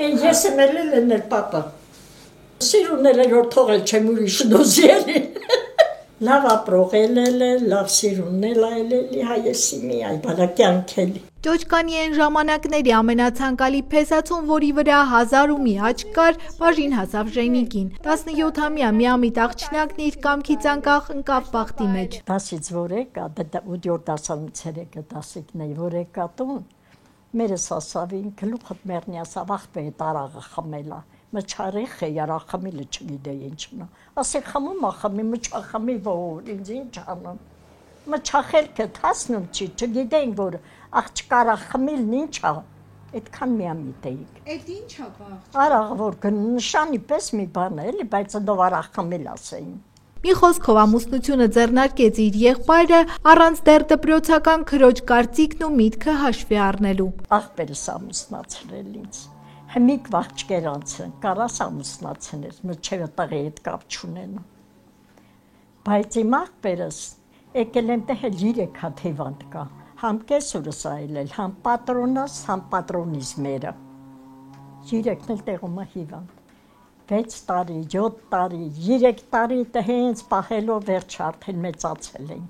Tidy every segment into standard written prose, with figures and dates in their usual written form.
Ես եմ ելել պապա։ Սիրունել էր, որ թողել չեմ ուրիշ նոզի էլի։ Լավ ապրող ելել է, լավ սիրունել այլելի, հայեսի մի այ բալակյանք էլի։ Ճոճկանի այն ժամանակների ամենացանկալի փեսացուն, որի վրա 1000 ու մի աչք կար, բաժին հասավ Ժենիկին։ 17-ամյա միամիտ աղջնակն իր կամքից անկախ ընկավ բախտի մեջ։ Դասից որ եկա, 8-րդ դասամիցերեկը դասիկն որ եկա տուն, մերս ասավին գլուխդ մեռնի ասավ աղբե տարաղը խմելա։ Մչարիխ է яրա խմիլը չգիտեի ինչն է։ Ասի խմում ախմի մչախմի որ ինձ ինչ անեմ։ Մչախելքը հասնում չի, չգիտեին որ աղջկարա խմիլն ինչ է։ Այդքան միամիտ էինք։ Այդ ինչ է բաղ։ Արաղ որ նշանի պես մի բան է, էլի, բայց դով արա խմիլ ասեին։ Մի խոսքով ամուսնությունը ձեռնարկեց իր եղբայրը առանց դեռ դպրոցական քրոջ կարծիքն ու միտքը հաշվի առնելու։ Աղբերս ամուսնացրել ինձ։ Հմիկ վաղճկեր անցեն, կարաս ամուսնացնել, մինչև տղի հետ կապ չունենա։ Բայց իմ աղբերս եկել եմ տեղ 3 հատ հիվանդ կա, համ կեսուրս այլել, համ պատրոնաս, համ պատրոնիզմերը։ 3-ն էլ տեղում է հիվանդ։ 6 տարի, 7 տարի, 3 տարի հենց պահելով վերջ արդեն մեծացել էին։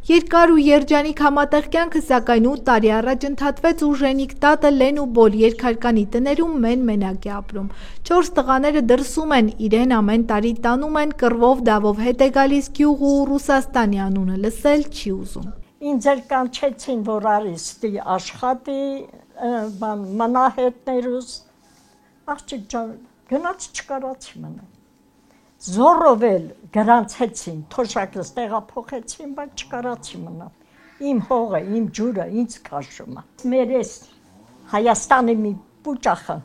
Երկար ու երջանիկ համատեղ կյանքը սակայն 8 տարի առաջ ընդհատվեց ու Ժենիկ տատը Լեն ու Բոլ երկհարկանի տներում մենակ է ապրում։ 4 տղաները դրսում են, իրեն ամեն տարի տանում են, կռվով դավով հետ է գալիս գյուղ ու Ռուսաստանի անունը լսել չի ուզում։ Ինձ էլ կանչեցին, որ արիստի աշխատի, մնա հետներուս, աղջիկ ջան, գնաց չկարացի մնա։ Զորով էլ գրանցեցին, թոշակս տեղափոխեցին, բայց չկարացի մնա։ Իմ հողը, իմ ջուրը ինձ քաշում է։ Մեր էս Հայաստանի մի պուճախը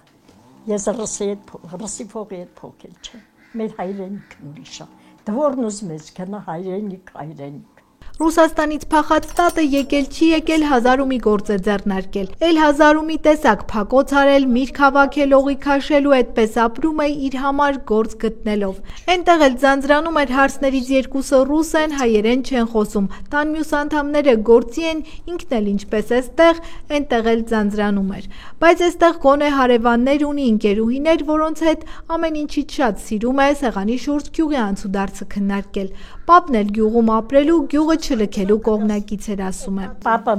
ես ռսի փողի հետ փոխել չեմ։ Մեր հայրենիքն ուրիշ է։ Դվորն ուզում ես գնա հայրենիք։ Ռուսաստանից փախած տատը եկել չի եկել 1000 ու մի գործ է ձեռնարկել։ Էլ 1000 ու մի տեսակ փակոց արել, միրգ հավաքել, օղի քաշել ու այդպես ապրում է իր համար գործ գտնելով։ Այնտեղ էլ ձանձրանում էր հարցներից 2-ը ռուս են, հայերեն չեն խոսում։ Տան մյուս անդամները գործի են, ինքն էլ ինչպես էստեղ, այնտեղ էլ ձանձրանում էր։ Բայց էստեղ գոնե հարևաններ ունի, ընկերուհիներ, որոնց հետ ամեն ինչից շատ սիրում է սեղանի շուրջ գյուղի անցուդարձը քննարկել։ Պապն էլ գյուղում ապրելու, գյուղը չլքելու կողմնակից էր ասում է։ Պապը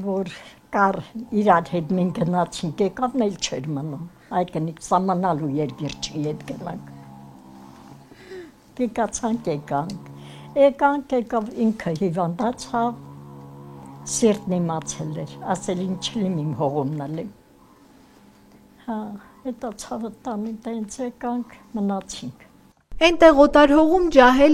որ կար իրար հետ մենք գնացինք, եկավն էլ չէր մնում, այգնիկ սամանալու երգիրջի հետ գնանք։ Կեկացանք եկավ ինքը հիվանդացավ, սիրտն իմացել էր, ասել ինչ լիմ իմ հողումն լիմ։ Հետո ցավը տանին տենց եկանք, մնացինք։ Այնտեղ օտար հողում ջահել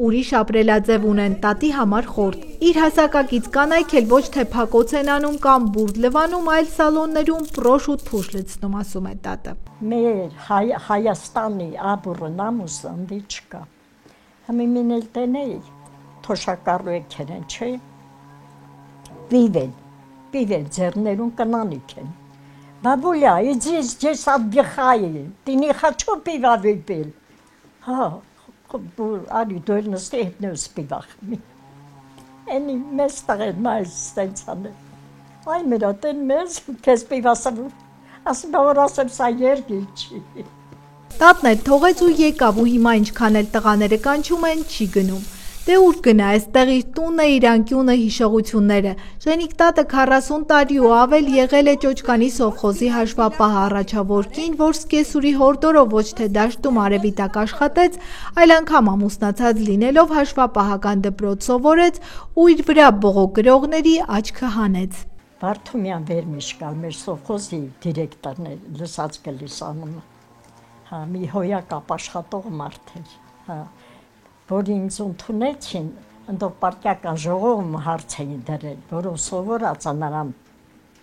ուրիշ ապրելաձև ունեն, տատի համար խորտ։ Իր հասակակից կանայք էլ ոչ թե փակոց են անում կամ բուրդ լվանում, այլ սալոններում պրոշ ու թուշ լցնում, ասում է տատը։ Մեր Հայաստանի աբուրը նամուսը ընդի չկա։ Հմի մինել տենեի, թոշակառու եկեր են, չէ։ Պիվել ձեռներուն կնանիք են։ Բաբուլյա, здесь отдыхай, ты не хочу пива выпил։ Արի դու էլ նստի հետներս պիվախմի։ Էնի մեզ տղեն մայս ստենց անել։ Այ մերա տեն մեզ, կեզ պիվասավ, ասում որ ասեմ սա երգիլ չի։ Տատն էլ թողեց ու եկավ ու հիմա ինչքան էլ տղաները կանչում են, չի գնում։ Դե ուր գնա, այստեղ իր տունը, իր անկյունը, հիշողությունները։ Ժենիկ տատը 40 տարի ու ավել եղել է Ճոճկանի սովխոզի հաշվապահ առաջավոր կին, որ սկեսուրի հորդորով ոչ թե դաշտում արևի տակ աշխատեց, այլ անգամ ամուսնացած լինելով հաշվապահական դպրոց սովորեց ու իր վրա բողոք գրողների աչքը հանեց։ Վարդումյան Վերմիշկալ մեր սովխոզի դիրեկտորն է, լսած կլիս անունը։ Մի հոյակապ աշխատող մարդ էր։ Որ ինձ ընդունեցին, ընդով պարտիական ժողովում հարց էին դրել, որով սովորած նրան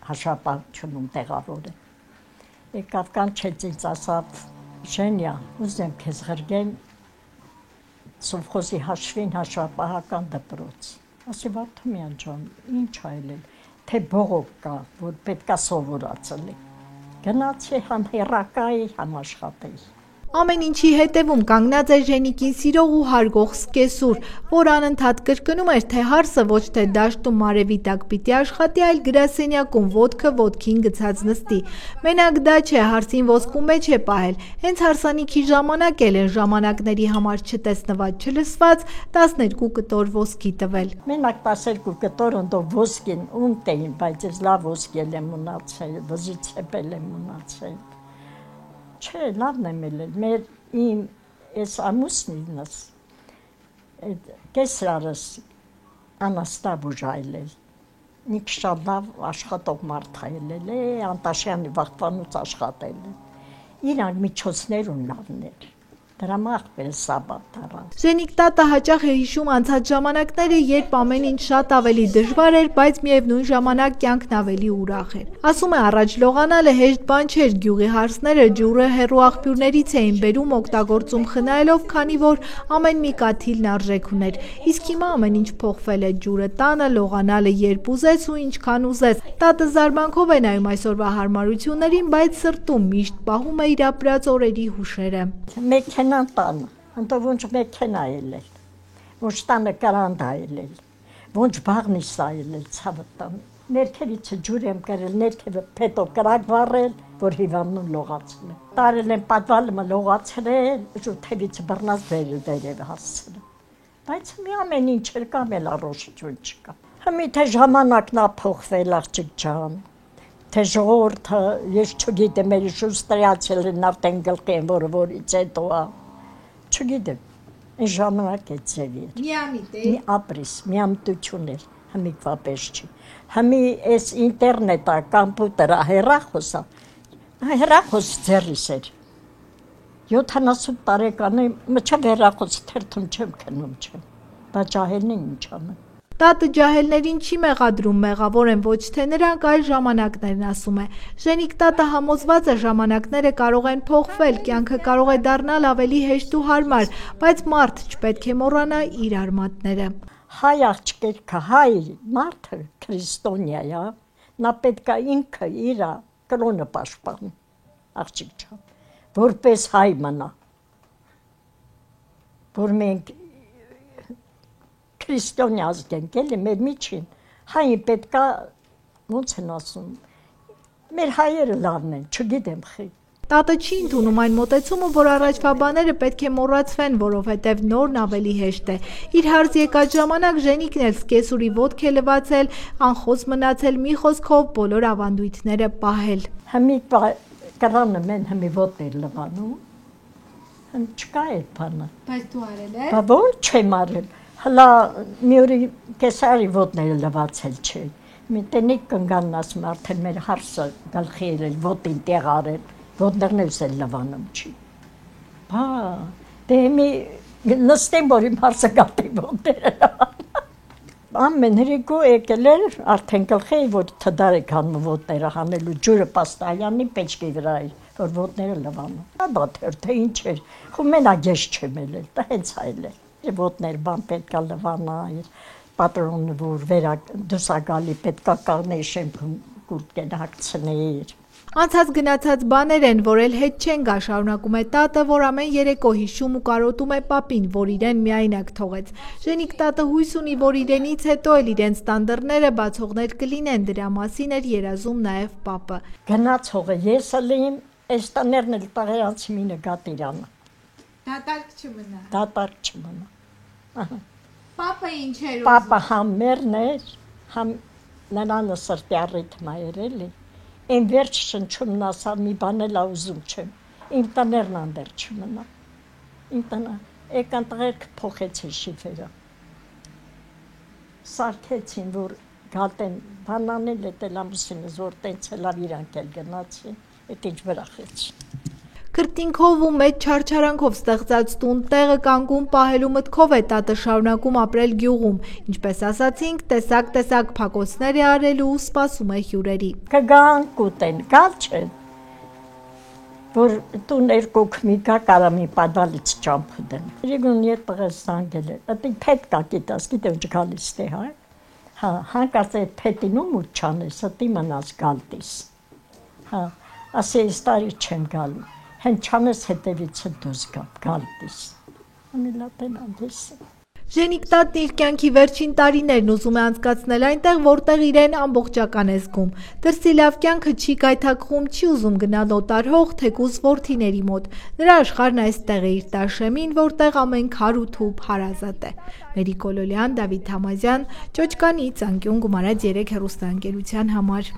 հաշվապահությունում տեղավոր է։ Եկավ կանչեց ինձ ասավ, Ժենյա, ուզեմ քեզ ղրգեմ սովխոզի հաշվին հաշվապահական դպրոց։ Ասի Վարդումյան ջան, ինչ այլել, թե բողոք կա, որ պետքա սովորածել է։ Գնացի համ հեռակայի, համ աշխատեի։ Ամեն ինչի հետևում կանգնած էր Ժենիկին սիրող ու հարգող սկեսուր, որ անընդհատ կրկնում էր, թե հարսը ոչ թե դաշտում մարևի տակ պիտի աշխատի, այլ գրասենյակում ոտքը ոտքին գցած նստի։ Մենակ դա չէ, հարսին ոսկու մեջ է պահել, հենց հարսանիքի ժամանակ էլ են ժամանակների համար չտեսնված չլսված 12 կտոր ոսկի տվել։ Մենակ 12 կտոր ընդով ոսկին ունտ էին, բայց ես լավ ոսկել եմ մնացել, վզից հեպել եմ մնացել։ Չէ, լավն եմ ելել, իմ ես ամուսնինս, կեսրարս Անաստաբուժ այլել, ինք շատ լավ աշխատող մարդ այլել է, Անտաշյանի վաղտվանուց աշխատել է, իրանք միջոցներ ու լավներ, դրա մաղբել սաբատ առան։ Ժենիկ տատը հաճախ է հիշում անցած ժամանակները, երբ ամեն ինչ շատ ավելի դժվար էր, բայց միևնույն ժամանակ կյանքն ավելի ուրախ էր։ Ասում է, առաջ լողանալը հեշտ բան չէր, գյուղի հարսները ջուրը հեռու աղբյուրներից էին բերում օգտագործում խնայելով, քանի որ ամեն մի կաթիլն արժեք ուներ։ Իսկ հիմա ամեն ինչ փոխվել է, ջուրը տանը, լողանալը երբ ուզես ու ինչքան ուզես։ Տատը զարմանքով է նայում այսօրվա հարմարություններին, բայց սրտում միշտ պահում է իր ապրած օրերի հուշերը։ Մեքենան տանը, ընդով ոնչ մեքենա ելել, ոնչ տանը կարանդ այլել, ոնչ բաղնիս այլել, ցավտան, ներքևիցը ջուր եմ կրել, ներքևը փետով կրակ վառել, որ հիվանդուն լողացել է։ Տարել եմ պատվալը լողացրել, ժութևիցը բռնած վերև հասցրել։ Բայց մի ամեն ինչ էր կամ էլ առողջություն չկա։ Հիմա թե ժամանակն ա փոխվել աղջիկ ջան, թե ժողովուրդը, ես չգիտեմ, ելի շուստրիացել են արդեն գլխի են, որից հետո ա, չգիտեմ, այն ժամանակ է ձևի էր։ Միամիտ է։ Մի ապրիս, միամտություն էր, հմիկվա պես չի։ Հիմի այս ինտերնետա, կամպյուտերա, հեռախոս ձեռիս էր։ 70 տարեկան եմ, մչև հեռախոս թերթում չեմ քնում չեմ, բայց ջահելն ինչ անեմ։ Տատը ջահելներին չի մեղադրում, մեղավոր են ոչ թե նրանք, այլ ժամանակներն, ասում է։ Ժենիկ տատը համոզված է, ժամանակները կարող են փոխվել, կյանքը կարող է դառնալ ավելի հեշտ ու հարմար, բայց մարդ չպետք է մոռանա իր արմատները։ Հայ աղջիկը, հայ մարդը քրիստոնյա է, նա պետք է ինքը իր կրոնը պաշտպանի, աղջիկ ջան, որպես հայ մնա, որ մենք քրիստոնյա ազգ ենք, էլի մեր միջին, հային պետք է, ոնց են ասում, մեր հայերը լավն են, չգիտեմ խի։ Տատը չի ընդունում այն մոտեցումը, որ առաջվա բաները պետք է մոռացվեն, որովհետև նորն ավելի հեշտ է։ Իր հարց եկած ժամանակ Ժենիկն էլ սկեսուրի ոտք է լվացել, անխոս մնացել, մի խոսքով բոլոր ավանդույթները պահել։ Հիմի կրանը մեն հիմի ոտներ լվանում, չկա այդ բանը։ Բայց դու արել ես։ Բա ոնց չեմ արել։ Հլա մի օրի կեսարի ոտները լվացել չէ։ Մի տնիկ կնգանն ասում արդեն մեր հարսը գլխի երել, ոտին տեղ արել, ոտներն էլ լվանում չի։ Բա, դե մի նստեմ, որ իմ հարսը գատի ոտները լվանում։ Ամեն հրիկու եկել էր, արդեն գլխի, որ թդար եք հանում ոտները հանելու, ջուրը պաստայանի պեչկի վրա էր, որ ոտները լվանում։ Դա թե ինչ էր, խու մենակ ես չեմ ելել, դա հենց այլ էր։ Ոտներ բան պետքա լվանա, պատրոնը որ դուսագալի պետքա կանեի շեմփում կուրտկեն հագցներ։ Անցած գնացած բաներ են, որ էլ հետ չեն գա, շարունակում է տատը, որ ամեն երեկո հիշում ու կարոտում է պապին, որ իրեն միայնակ թողեց։ Ժենիկ տատը հույս ունի, որ իրենից հետո էլ իրենց տանդրները բացողներ կլինեն, դրա մասին էր երազում նաև պապը։ Գնացողը ես ելիմ, այս տներն էլ տղերանցի մինը գատ իրանը։ Դատարկ չմնա։ Դատարկ չմնա։ Պապը ինչ էր ուզում։ Պապը համ մերն էր, համ նրանը սրտի առիթմա էր էլի։ Այն վերջ շնչումն ասա մի բան էլ ուզում չեմ, իմ տներն անդեր չմնա, իմ տնը, եկան տղերք փոխեցին շիֆերը, սարքեցին, որ գալտեն, բանանել էտել ամուսինս, որ տենց լավ իրանք էլ գնացին, էտ ինչ վրախեցին։ Քրտինքով ու մեծ չարչարանքով ստեղծած տուն տեղը կանգուն պահելու մտքով է տատը շարունակում ապրել գյուղում, ինչպես ասացինք, տեսակ փակոցներ է արելու ու սպասում է հյուրերի։ Կգան կուտեն, գալ չեն, որ տուն երկուք մի կա կարամի պադվալից ճամփ դեն։ Իրիգուն ետ տղես զանգել է, ատի փետ կա գիտաս, գիտեմ չգալիս թե հայ, հանկարծ այդ փետին ու մուտ չանես, ատի մնաս գալտիս, ասի այս տարի չեմ գալու։ հնչանես հետևից դուրս գալտիս։ Ամիլատենանդես։ Ժենիկտատն իր կյանքի վերջին տարիներն ուզում է անցկացնել այնտեղ, որտեղ իրեն ամբողջական է զգում։ Դրսի լավ կյանքը չի գայթակղում, չի ուզում գնալ օտար հող, թեկուզ որդիների մոտ։ Նրա աշխարհն այստեղ է իր տաշեմին, որտեղ ամեն քար ու թուփ հարազատ է։ Մերի Կոլոլյան, Դավիթ Թամազյան, Ճոճկանի, Ծանկյուն, Գումարած 3 հեռուստաընկերության համար։